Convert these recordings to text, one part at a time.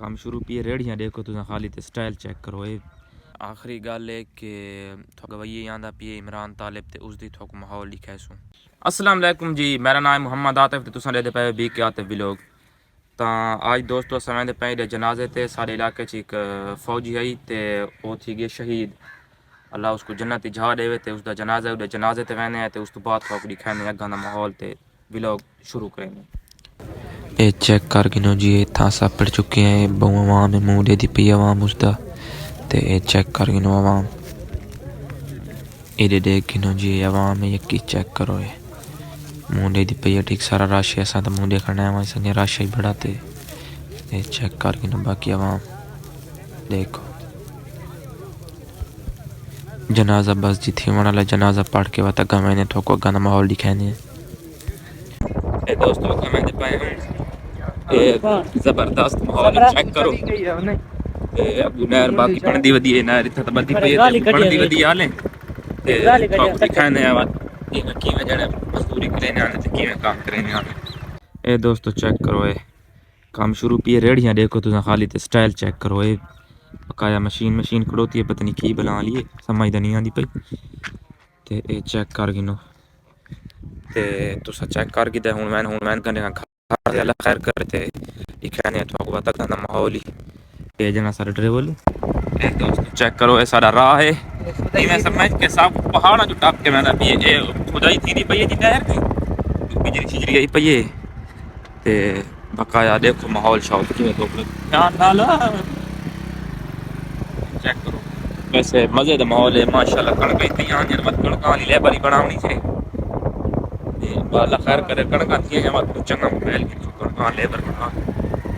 काम शुरू पिए रेड़ियां देखो तुम खाली ते स्टाइल चेक करो। ये आखिरी गल है कि गवैये आंदा पिए इमरान तालिब ते उसदी थोक माहौल लिखा सू। अस्सलाम वालेकुम जी, मेरा नाम है मोहम्मद आतिफ ते तुसां दे पे बी के आतिफ व्लॉग। तां आज दोस्तों समय दे पे जनाजे ते सारे इलाके च एक फौजी आई ते वो थी गए शहीद। अल्लाह उसको जन्नत जहा देवे ते उसका जनाजा उस जनाजे ते वहने ते उस तो बाद थोक दिखाने अग्गा दा माहौल ते व्लॉग शुरू करेंगे। ये चेक कर गिनो जी, इतना सब पढ़ चुके हैं बहु आवाम है मुँह दे पी आवाम उसका ते ये चेक कर गिनो आवाम ये देख गिनो जी आवाम है यकी चेक करो ये मुँह दे पी है ठीक सारा रश है। असा तो मुँह देखना है वैसे रश ही बड़ा ते ये चेक कर गिनो बाकी आवाम देखो जनाजा बस जी थी वाला जनाजा पढ़ के वह तक मैंने थोको गाना माहौल दिखाने दोस्तों मैंने पाए जबरदस्त माहौल चेक करो। अबू नहर बाकी पढ़दी वदी है नहर इत्थे बदी पे पढ़दी वदी आले ते थोक दिखाने आवा ये किवें जड़े मजदूरी करने आने ते किवें काम करने आने। ए दोस्तों चेक करो ये काम शुरू पिए रेड़ियां देखो तुम खाली ते स्टाइल चेक करो। ये बकाया मशीन खड़ोती है पता नहीं की बना लिए समझ नहीं आती पई ते ये चेक कर गिनो ते तुसा चेक कर गिदे हुन मैन करने घर अल्लाह खैर करते दिखाने थोक बता गाना माहौल ही ये जना सारा ड्राइवर एक दोस्तों चेक करो ये सारा राह है मैं समझ के सब पहाड़ा जो टप के मैंने ये खुदाई थी पई है नहर की बिजली शिजरी आई पई है ते बकाया देखो माहौल शाहौल किवें तो ध्यान नाल चेक करो। वैसे मजे का माहौल है माशाल्लाह कणक तैयार हैं मत कणक वाली लेबर ही बनावनी छे ते अल्लाह खैर करे कणक थी है मत चंगा मोबाइल की कणक लेबर बना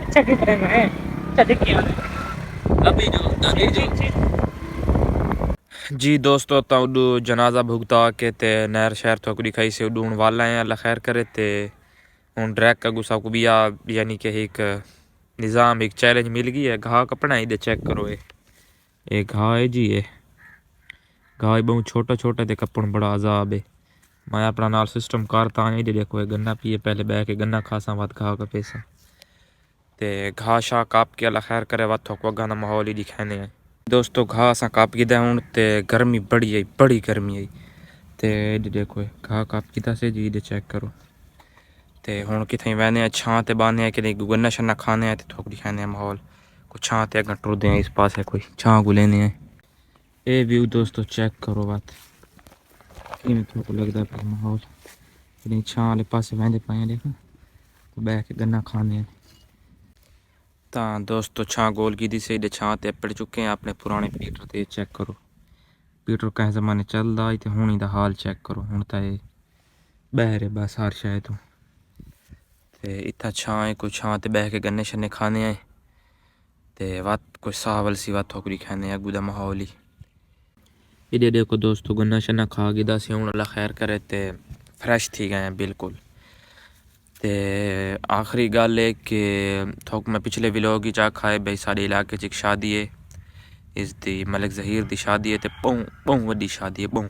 अच्छा की तरह है अच्छा देखिए अभी जो जी दोस्तों तो उडू जनाजा भुगता के ते नहर शहर तो दिखाई से उडून वाला है अल्लाह खैर करे ते हुन ड्रैग का गुस्सा को भी यानी कि एक निज़ाम एक चैलेंज मिल गई है घाह कपना ही दे चेक करो ये घाह है जी ये घाह बहुत छोटा छोटा ते कपन बड़ा अजाब है मैं अपना नाल सिस्टम करता नहीं दे देखो ये गन्ना पिए पहले बह के गन्ना खासा वत घाह का पैसा ते घाह शाह काप के अल्लाह खैर करे वत थोक वगा माहौल ही दिखाने हैं दोस्तों घाह असा काप गिदा हूँ ते गर्मी बड़ी गर्मी आई ते देखो घाह काप गिदा से जी दे चेक करो ते हुण कितें वहने छां ते बाने कि नहीं गन्ना शन्ना खाने ते थोक दिखाने माहौल कुछ छां ते अगर टुरदे हैं इस पास है कोई छां को लेने हैं ये व्यू दोस्तों चेक करो बात थोक लगता है माहौल कि छां वाले पास वहदे पाए देखो तो बह के गन्ना खाने हैं। तां दोस्तों छां गोल की दी से छां ते पड़ चुके हैं अपने पुराने पीटर ते चेक करो पीटर कह जमाने चलदा ते हुणी दा हाल चेक करो हुण तां बहरे बस हर शाय तो ते इत्था छां है कोई छां ते बह के गन्ने शन्ने खाने आए ते वत कोई सावल सी वत ठोकरी खाने अगू दा माहौल ही इधे देखो दोस्तों गन्ना शन्ना खा गिदा से हुण अल्लाह खैर करे ते फ्रेश थी गए हैं बिल्कुल। ते आखिरी गल है कि थोक मैं पिछले व्लॉग ही आखा है भाई सारे इलाके च एक शादी है इसकी मलिक जहीर की शादी है तो बहु वड्डी शादी है बहु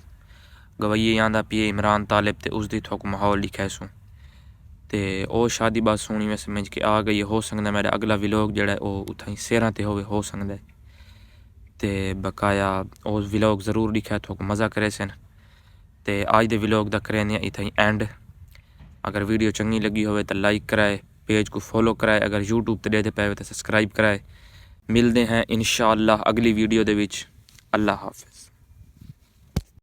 गवैये आंदा पिए इमरान तालिब ते उसदी थोक माहौल लिखा सू ते ओ शादी बात सुनी मैं समझ के आ गई हो सकता मेरा अगला व्लॉग जड़ा वो उत्थां सेरा ते हो सकता है ते बकाया उस व्लॉग जरूर दिखा थोक मज़ा करे सन ते आज दे व्लॉग दा करें इतना एंड। अगर वीडियो चंगी लगी हो तो लाइक कराए पेज को फॉलो कराए अगर यूट्यूब ते दे पे तो सब्सक्राइब कराए। मिलते हैं इंशाअल्लाह अगली वीडियो दे विच। अल्लाह हाफिज़।